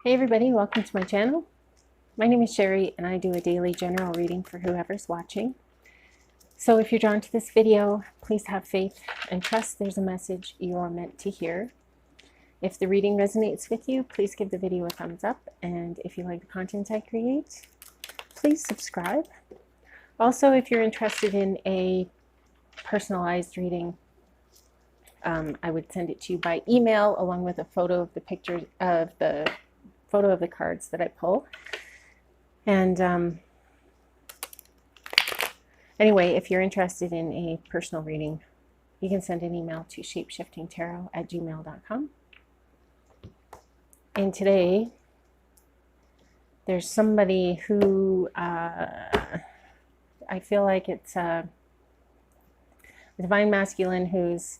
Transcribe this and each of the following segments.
Hey everybody, welcome to my channel. My name is Sherry and I do a daily general reading for whoever's watching. So if you're drawn to this video, please have faith and trust there's a message you are meant to hear. If the reading resonates with you, please give the video a thumbs up, and if you like the content I create, please subscribe. Also, if you're interested in a personalized reading, I would send it to you by email along with a photo of the picture of the cards that I pull. And anyway, if you're interested in a personal reading, you can send an email to shapeshiftingtarot@gmail.com. And today, there's somebody who I feel like it's a divine masculine who's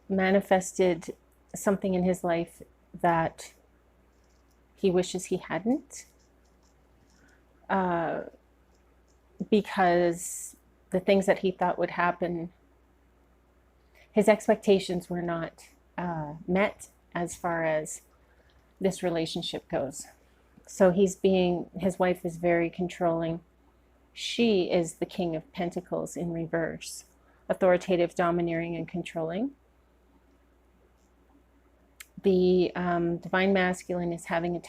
manifested something in his life that he wishes he hadn't, because the things that he thought would happen, his expectations were not met as far as this relationship goes. So his wife is very controlling. She is the King of Pentacles in reverse, authoritative, domineering, and controlling. The divine masculine is having a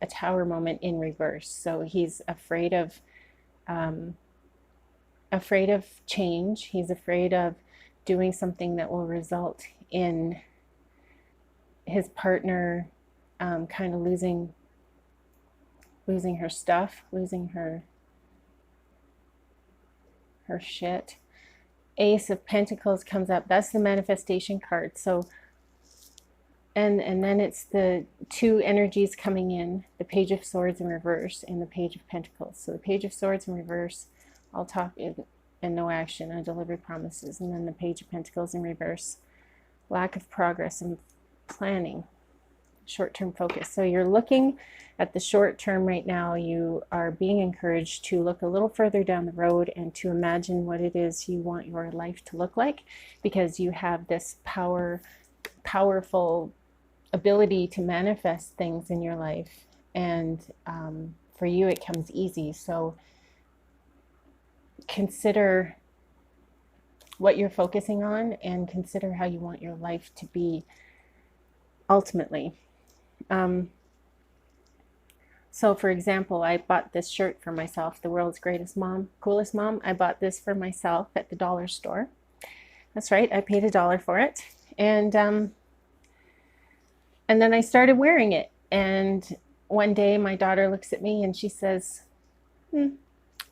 tower moment in reverse. So he's afraid of change. He's afraid of doing something that will result in his partner kind of losing her stuff, losing her shit. Ace of Pentacles comes up. That's the manifestation card. So and then it's the two energies coming in, the Page of Swords in reverse and the Page of Pentacles. So the Page of Swords in reverse, I'll talk in no action, I deliver promises. And then the Page of Pentacles in reverse, lack of progress and planning, short-term focus. So you're looking at the short term right now. You are being encouraged to look a little further down the road and to imagine what it is you want your life to look like, because you have this powerful ability to manifest things in your life, and for you it comes easy. So consider what you're focusing on and consider how you want your life to be ultimately. So for example, I bought this shirt for myself, the world's greatest mom, coolest mom. I bought this for myself at the dollar store. That's right, I paid $1 for it. And then I started wearing it. And one day my daughter looks at me and she says,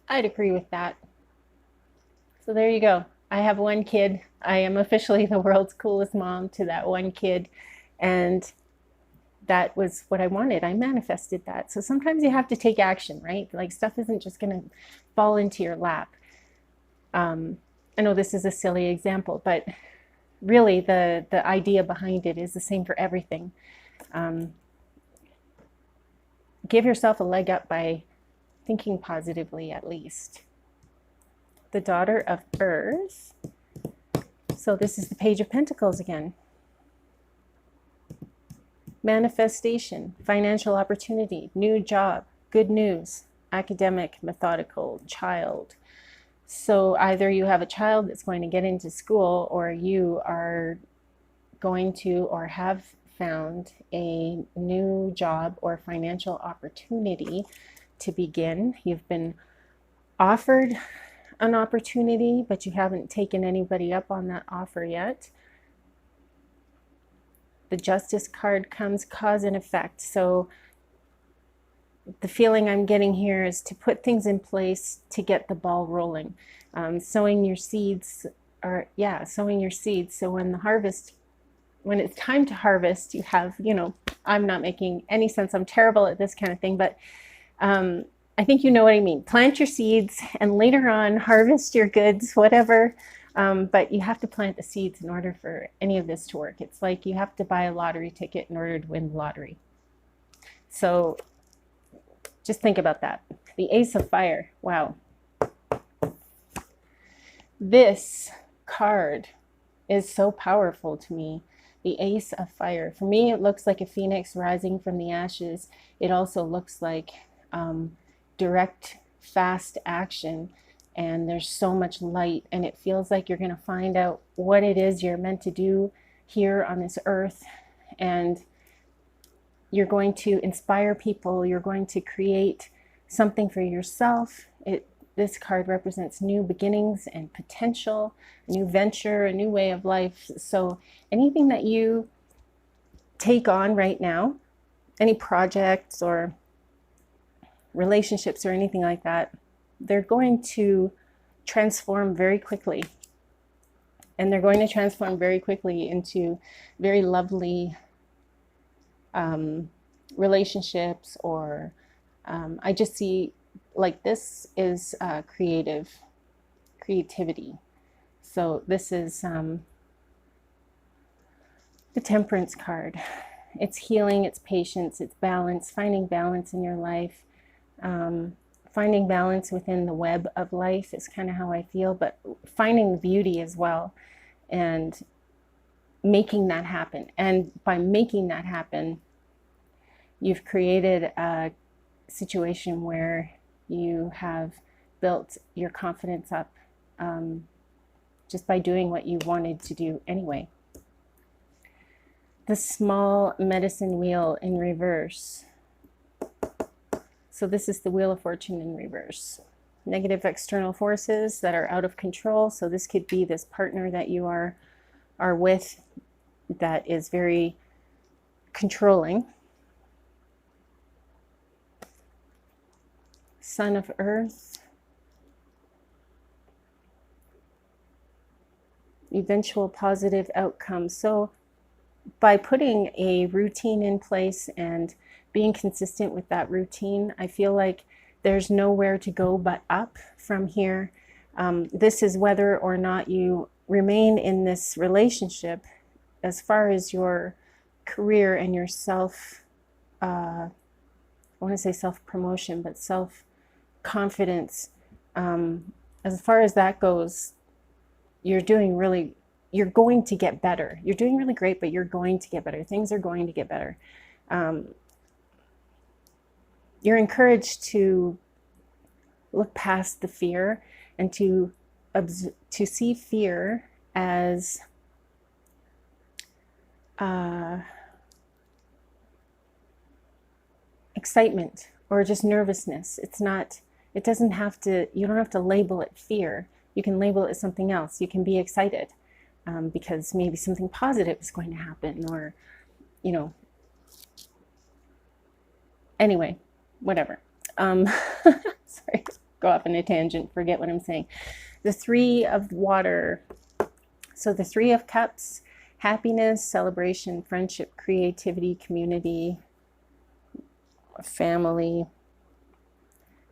I'd agree with that. So there you go. I have one kid. I am officially the world's coolest mom to that one kid. And that was what I wanted. I manifested that. So sometimes you have to take action, right? Like, stuff isn't just going to fall into your lap. I know this is a silly example, but really the idea behind it is the same for everything. Give yourself a leg up by thinking positively, at least. The Daughter of Earth. So this is the Page of Pentacles again. Manifestation, financial opportunity, new job, good news, academic, methodical, child. So either you have a child that's going to get into school, or you are going to or have found a new job or financial opportunity to begin. You've been offered an opportunity, but you haven't taken anybody up on that offer yet. The Justice card comes, cause and effect. So the feeling I'm getting here is to put things in place to get the ball rolling. Sowing your seeds, sowing your seeds. So when it's time to harvest, you have, I'm not making any sense. I'm terrible at this kind of thing, but I think you know what I mean. Plant your seeds and later on harvest your goods, whatever. But you have to plant the seeds in order for any of this to work. It's like you have to buy a lottery ticket in order to win the lottery. So just think about that. The Ace of Fire. Wow. This card is so powerful to me the Ace of Fire. For me, it looks like a phoenix rising from the ashes. It also looks like direct, fast action, and there's so much light, and it feels like you're going to find out what it is you're meant to do here on this earth, and you're going to inspire people. You're going to create something for yourself. This card represents new beginnings and potential, a new venture, a new way of life. So anything that you take on right now, any projects or relationships or anything like that, they're going to transform very quickly. And they're going to transform very quickly into very lovely relationships, or I just see like this is creativity. So this is the Temperance card. It's healing, it's patience, it's balance, finding balance in your life, finding balance within the web of life is kind of how I feel, but finding the beauty as well and making that happen. And by making that happen, you've created a situation where you have built your confidence up just by doing what you wanted to do anyway. The small medicine wheel in reverse. So this is the Wheel of Fortune in reverse. Negative external forces that are out of control. So this could be this partner that you are with that is very controlling. Son of Earth. Eventual positive outcome. So by putting a routine in place and being consistent with that routine, I feel like there's nowhere to go but up from here. This is whether or not you remain in this relationship. As far as your career and your I want to say self-promotion, but self-confidence, as far as that goes, you're going to get better. You're doing really great, but you're going to get better. Things are going to get better. You're encouraged to look past the fear and to see fear as excitement or just nervousness. You don't have to label it fear. You can label it as something else. You can be excited because maybe something positive is going to happen, or, anyway, whatever. Sorry, go off on a tangent, forget what I'm saying. The Three of Water. So the Three of Cups, happiness, celebration, friendship, creativity, community, family,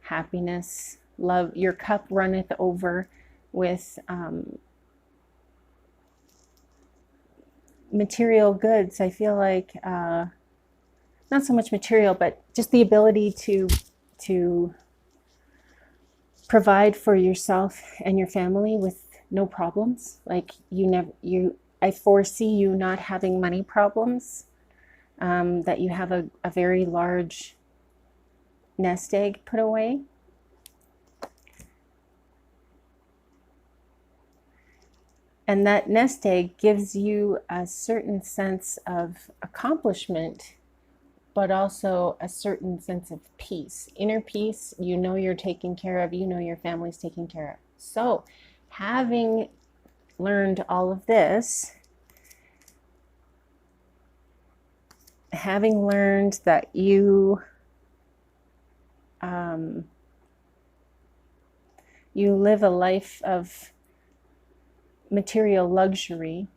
happiness, love. Your cup runneth over with material goods. I feel like not so much material, but just the ability to provide for yourself and your family with no problems. Like I foresee you not having money problems, that you have a very large nest egg put away. And that nest egg gives you a certain sense of accomplishment, but also a certain sense of peace, inner peace. You know you're taken care of, you know your family's taken care of. So having learned all of this, having learned that you live a life of material luxury,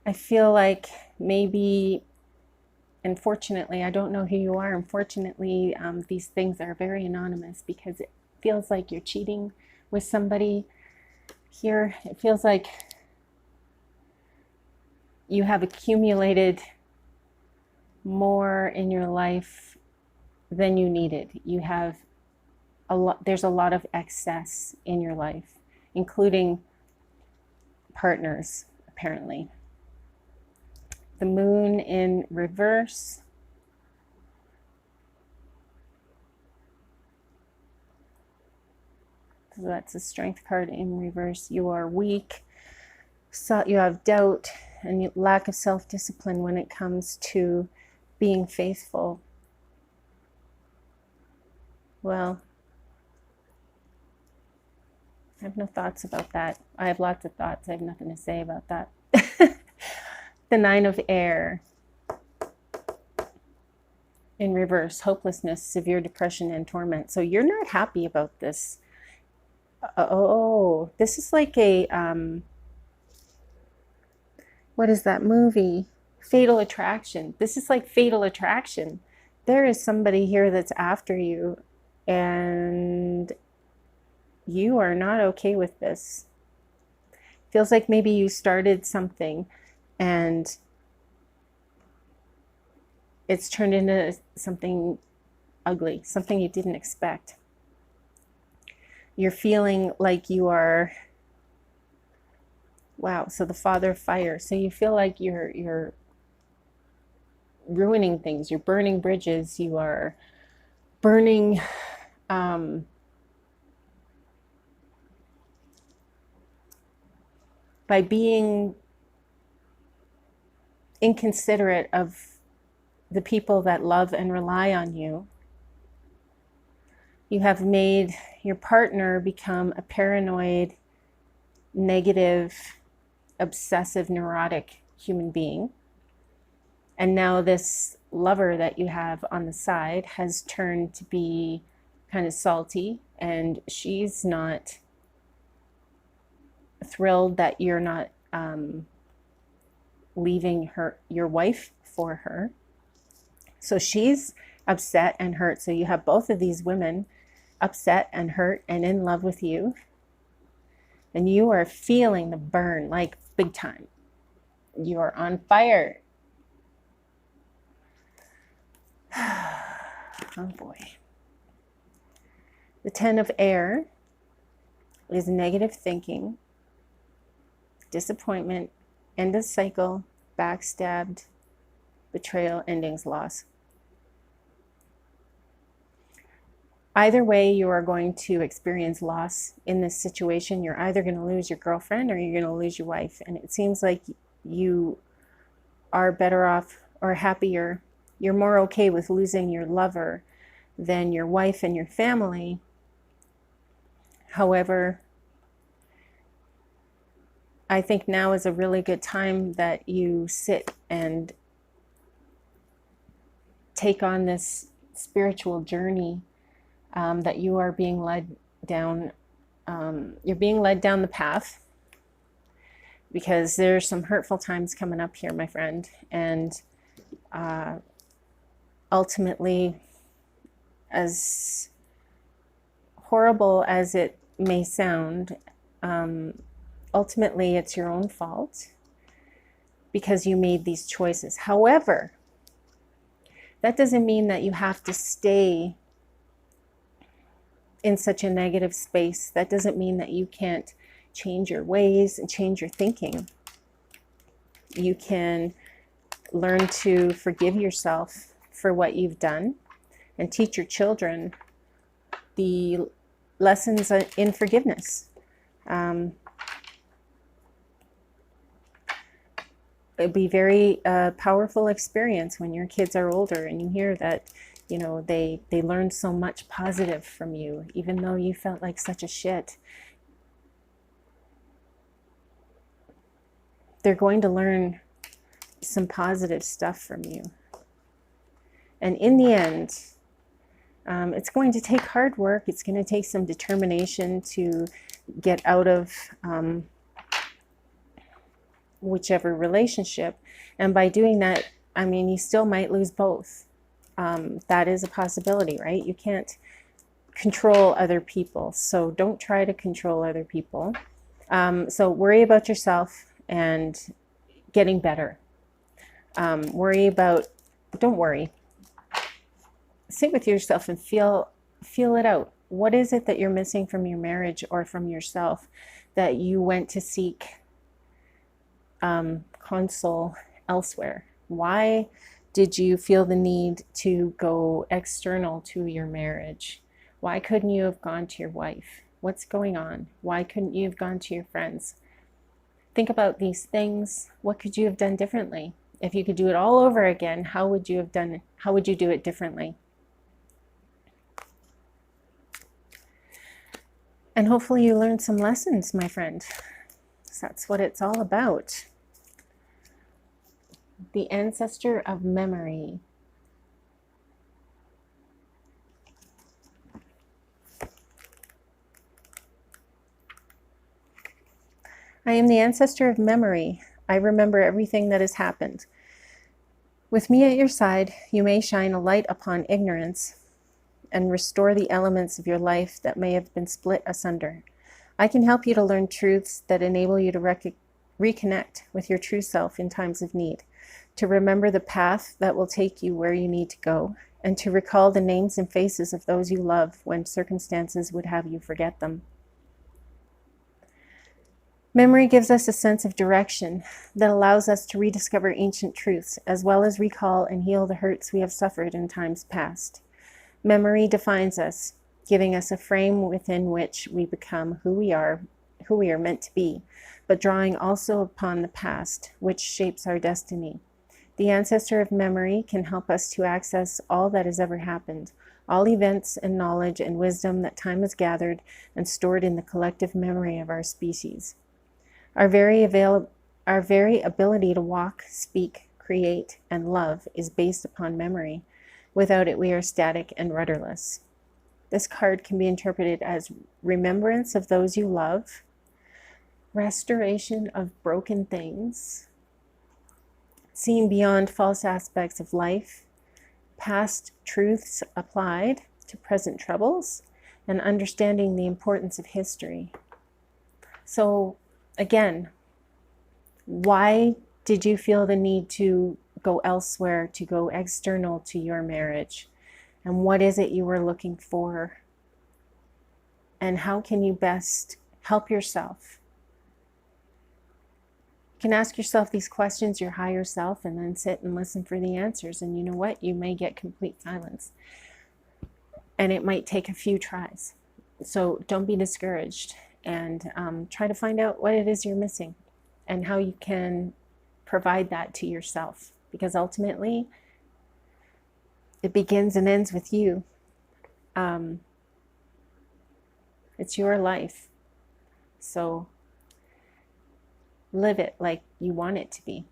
I feel like maybe, unfortunately, I don't know who you are. Unfortunately, these things are very anonymous because it feels like you're cheating with somebody here. It feels like you have accumulated more in your life than you needed. You have there's a lot of excess in your life, including partners, apparently. The moon in reverse. So that's a strength card in reverse. You are weak. So you have doubt and lack of self-discipline when it comes to being faithful. Well, I have no thoughts about that. I have lots of thoughts. I have nothing to say about that. The Nine of Air in reverse, hopelessness, severe depression, and torment. So you're not happy about this. Oh, this is like a, what is that movie? Fatal Attraction. This is like Fatal Attraction. There is somebody here that's after you, and you are not okay with this. Feels like maybe you started something and it's turned into something ugly, something you didn't expect. You're feeling like you are, wow, so the Father of Fire. So you feel like you're ruining things, you're burning bridges, you are burning by being inconsiderate of the people that love and rely on you. You have made your partner become a paranoid, negative, obsessive, neurotic human being. And now this lover that you have on the side has turned to be kind of salty, and she's not thrilled that you're not leaving your wife for her. So she's upset and hurt. So you have both of these women upset and hurt and in love with you. And you are feeling the burn, like big time. You are on fire. Oh boy. The Ten of Air is negative thinking, disappointment, end of cycle, backstabbed, betrayal, endings, loss. Either way, you are going to experience loss in this situation. You're either going to lose your girlfriend or you're going to lose your wife. And it seems like you are better off or happier. You're more okay with losing your lover than your wife and your family. However, I think now is a really good time that you sit and take on this spiritual journey that you are being led down. You're being led down the path because there's some hurtful times coming up here, my friend. And ultimately, as horrible as it may sound, ultimately it's your own fault because you made these choices. However, that doesn't mean that you have to stay in such a negative space. That doesn't mean that you can't change your ways and change your thinking. You can learn to forgive yourself for what you've done and teach your children the lessons in forgiveness. It'd be very powerful experience when your kids are older and you hear that, you know, they learned so much positive from you, even though you felt like such a shit. They're going to learn some positive stuff from you. And in the end, it's going to take hard work. It's going to take some determination to get out of whichever relationship. And by doing that, I mean, you still might lose both. That is a possibility, right? You can't control other people. So don't try to control other people. So worry about yourself and getting better. Don't worry. Sit with yourself and feel it out. What is it that you're missing from your marriage or from yourself that you went to seek console elsewhere? Why did you feel the need to go external to your marriage? Why couldn't you have gone to your wife? What's going on? Why couldn't you have gone to your friends? Think about these things. What could you have done differently? If you could do it all over again, how would you have done it? How would you do it differently? And hopefully you learned some lessons, my friend. So that's what it's all about. The ancestor of memory. I am the ancestor of memory. I remember everything that has happened. With me at your side, you may shine a light upon ignorance and restore the elements of your life that may have been split asunder. I can help you to learn truths that enable you to reconnect with your true self in times of need, to remember the path that will take you where you need to go, and to recall the names and faces of those you love when circumstances would have you forget them. Memory gives us a sense of direction that allows us to rediscover ancient truths, as well as recall and heal the hurts we have suffered in times past. Memory defines us, giving us a frame within which we become who we are meant to be, but drawing also upon the past, which shapes our destiny. The ancestor of memory can help us to access all that has ever happened, all events and knowledge and wisdom that time has gathered and stored in the collective memory of our species. Our very ability to walk, speak, create, and love is based upon memory. Without it, we are static and rudderless. This card can be interpreted as remembrance of those you love, restoration of broken things, seeing beyond false aspects of life, past truths applied to present troubles, and understanding the importance of history. So again, why did you feel the need to go elsewhere, to go external to your marriage? And what is it you were looking for? And how can you best help yourself? You can ask yourself these questions, your higher self, and then sit and listen for the answers. And you know what? You may get complete silence. And it might take a few tries. So don't be discouraged, and try to find out what it is you're missing and how you can provide that to yourself. Because ultimately, it begins and ends with you. It's your life. So live it like you want it to be.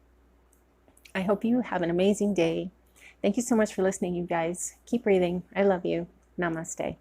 I hope you have an amazing day. Thank you so much for listening, you guys. Keep breathing. I love you. Namaste.